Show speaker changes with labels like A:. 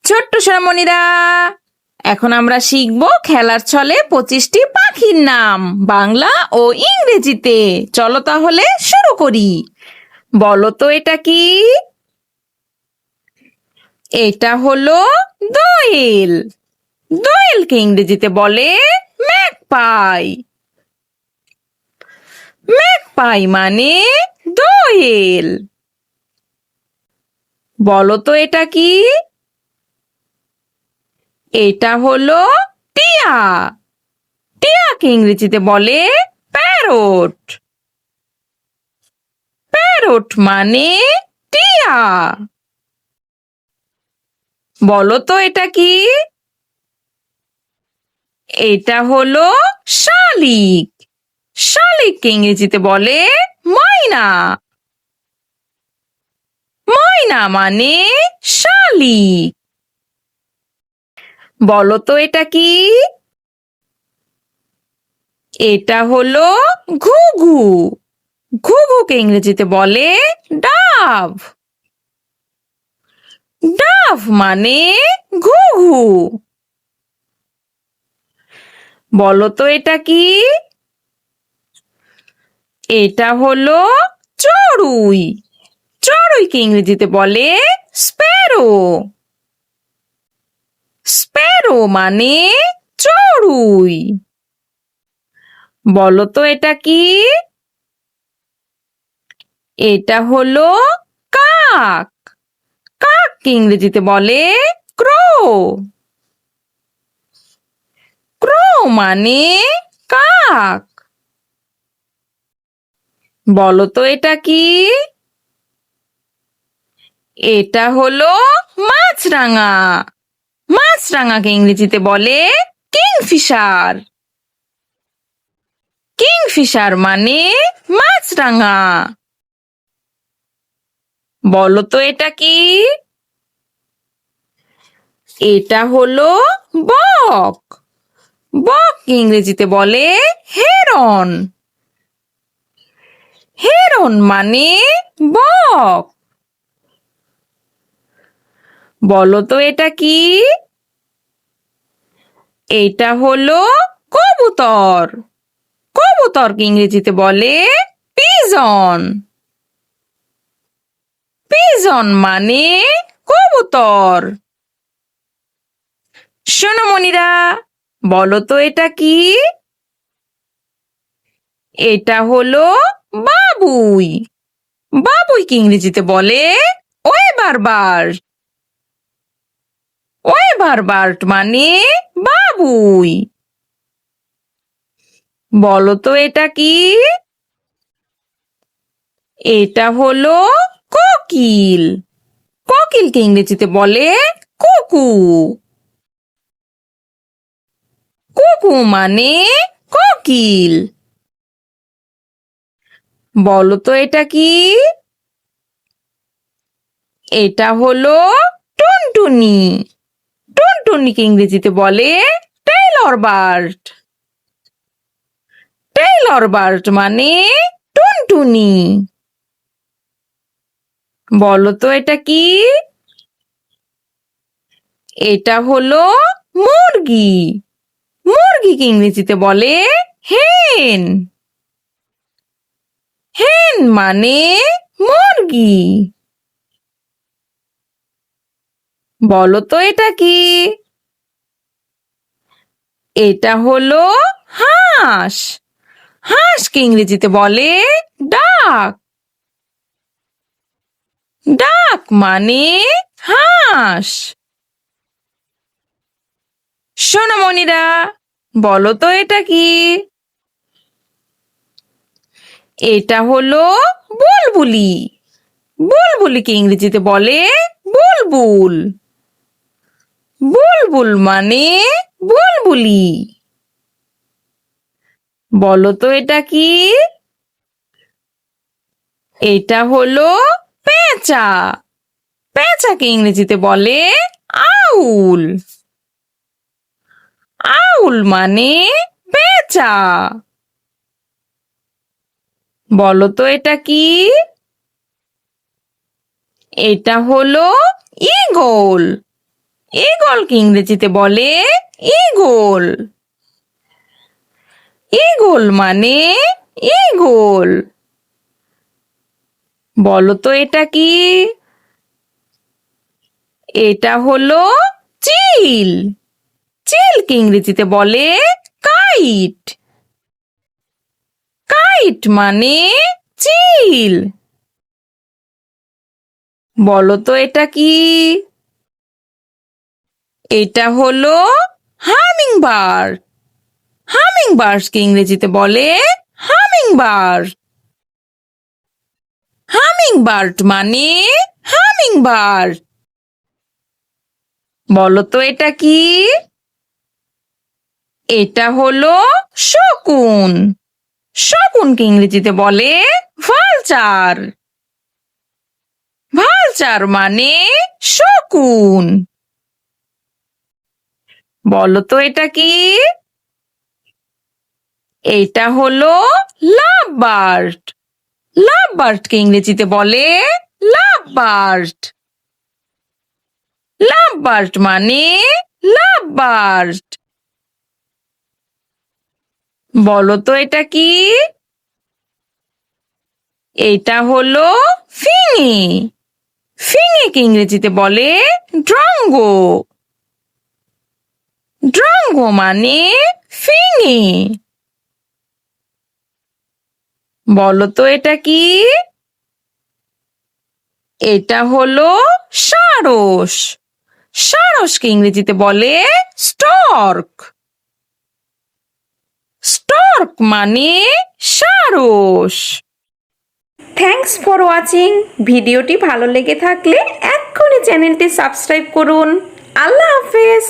A: ছোট্ট সোনামণিরা, এখন আমরা শিখব খেলার ছলে 25টি পাখির নাম বাংলা ও ইংরেজিতে। চলো তাহলে শুরু করি। বলো তো এটা কি? এটা হলো দোয়েল। দোয়েলকে ইংরেজিতে বলে ম্যাগপাই। ম্যাগপাই মানে দোয়েল। বলো তো এটা কি? এটা হলো টিয়া। টিয়াকে ইংরেজিতে বলে প্যারট। প্যারট মানে টিয়া। বলো তো এটা কি? এটা হলো শালিক। শালিককে ইংরেজিতে বলে ময়না। ময়না মানে শালিক। বলো তো এটা কি? এটা হলো ঘুঘু। ঘুঘুকে ইংরেজিতে বলে ডাভ। ডাভ মানে ঘুঘু। বলো তো এটা কি? এটা হলো চড়ুই। চড়ুইকে ইংরেজিতে বলে স্প্যারো। স্প্যারো মানে চড়ুই। বলো তো এটা কি? এটা হলো কাক। কাককে ইংরেজিতে বলে ক্রো। ক্রো মানে কাক। বলো তো এটা কি? এটা হলো মাছরাঙা। মাছরাঙাকে ইংরেজিতে বলে কিংফিশার। কিংফিশার মানে মাছরাঙা। বলো তো এটা কি? এটা হলো বক। বক ইংরেজিতে বলে হেরন। হেরন মানে বক। বলো তো এটা কি? এটা হলো কবুতর। কবুতরকে ইংরেজিতে বলে পিজন। পিজন মানে কবুতর। সোনামণিরা, বলো তো এটা কি? এটা হলো বাবুই। বাবুইকে ইংরেজিতে বলে ওয়েবার বার্ড। ওয়েবার বার্ড মানে বাবুই। বলো তো এটা কি? এটা হলো কোকিল। কোকিলকে ইংরেজিতে বলে কুকু। কুকু মানে কোকিল। বলো তো এটা কি? এটা হলো টুনটুনি। টুনটুনিকে ইংরেজিতে বলে টেইলর বার্ড। টেইলর বার্ড মানে টুনটুনি। বলো তো এটা কি? এটা হলো মুরগি। মুরগিকে ইংরেজিতে বলে হেন। হেন মানে মুরগি। বলো তো এটা কি? এটা হলো হাঁস। হাঁসকে ইংরেজিতে বলে ডাক। ডাক মানে হাঁস। সোনামণিরা, বলো তো এটা কি? এটা হলো বুলবুলি। বুলবুলিকে ইংরেজিতে বলে বুলবুল। বুলবুল মানে বুলবুলি। বলো তো এটা কি? এটা হলো পেঁচা। পেঁচাকে ইংরেজিতে বলে আউল। আউল মানে পেঁচা। বলো তো এটা কি? এটা হলো ঈগল। ঈগলকে ইংরেজিতে বলে ঈগল। ঈগল মানে ঈগল। বলো তো এটা কি? এটা হলো চিল। চিলকে ইংরেজিতে বলে কাইট। কাইট মানে চিল। বলো তো এটা কি? এটা হলো হামিং বার্ড। হামিং বার্ডকে ইংরেজিতে বলে হামিং বার্ড। হামিং বার্ড মানে হামিং বার্ড। বলো তো এটা কি? এটা হলো শকুন। শকুনকে ইংরেজিতে বলে ভালচার। ভালচার মানে শকুন। বলো তো এটা কি? এটা হলো লাভ বার্ড। লাভ বার্ডকে ইংরেজিতে বলে লাভ বার্ড। লাভ বার্ড মানে লাভ বার্ড। বলো তো এটা কি? এটা হলো ফিঙে। ফিঙেকে ইংরেজিতে বলে ড্রঙ্গো। ড্রঙ্গো মানে ফিঙে। বলো তো এটা কি? এটা হলো সারস। সারসকে ইংরেজিতে বলে স্টর্ক। স্টর্ক মানে সারস। Thanks for watching. ভিডিওটি ভালো লেগে থাকলে এক্ষুনি চ্যানেলটি সাবস্ক্রাইব করুন। আল্লাহ হাফেজ।